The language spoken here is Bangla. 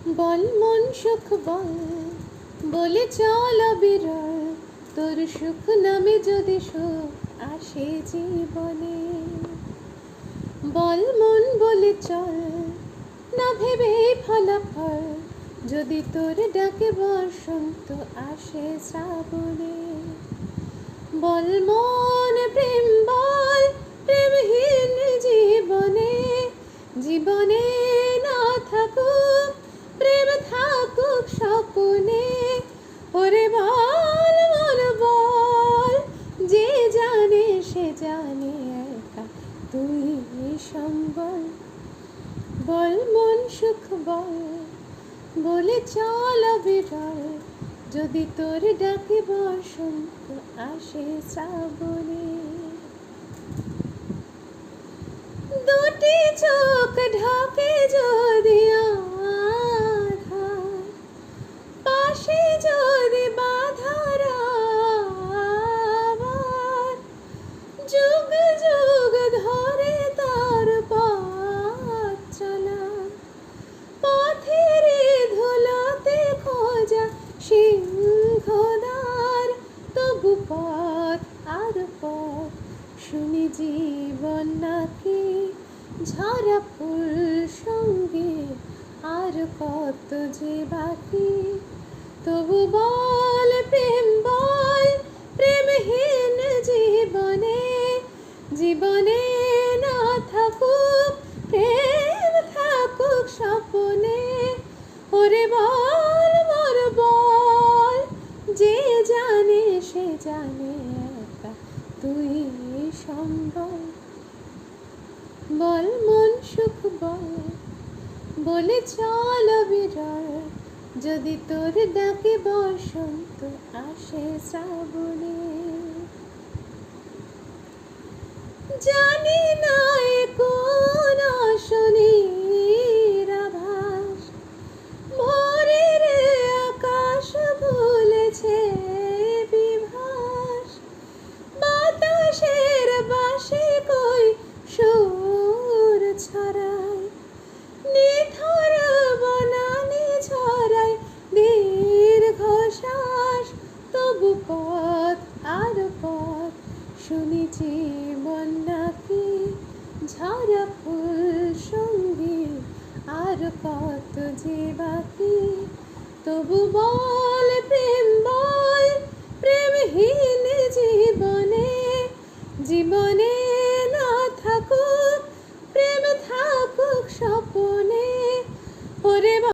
বল মন সুখ বল, বলে চল অবিরল, তোর সুখ নামে যদি সুখ আসে জীবনে। বল মন বলে চল, না ভেবে ফলাফল, যদি তোর ডাকে বসন্ত আসে শ্রাবণে। বল মন প্রেম বল, প্রেমহীন জীবনে, জীবনে না থাকুক প্রেম, থাকুক স্বপনে। ওরে বল মন বল, যে জানে সে জানে একা তুই সম্বল। বল মন সুখ বল, বলে চল অবিরল, যদি তোর ডাকে বসন্ত আসে শ্রাবণে। দুটি চোখ ঢাকে যদি আধার, পাশে যদি বাধার আবার, যুগ যুগ ধরে তার পথ চলা, পথের ধুলোতে খোঁজা সিংহদ্বার। তবু পথ আর পথ শুনি জীবন নাকি ঝরা ফুল সঙ্গে, আর কত যে বাকি। তবু বল প্রেম বল, প্রেমহীন জীবনে, জীবনে না থাকুক প্রেম, থাকুক স্বপনে। ওরে বল মোর বল, যে জানে সে জানে একা তুই সম্বল। বল মন সুখ বল, বলে চল অবিরল, যদি তোর ডাকে বসন্ত আসে শ্রাবণে। জানি না এ কোন শনির আভাস, ভোরের আকাশ ভুলেছে বিভাস, বাতাসের বাঁশি কই সুর ছড়ায়, নিথর বনানি ছড়ায় দীর্ঘশ্বাস। তবু পথ আর পথ শুনি জীবন নাকি ঝরা ফুল সঙ্গে, আর কত যে বাকি। তবু বল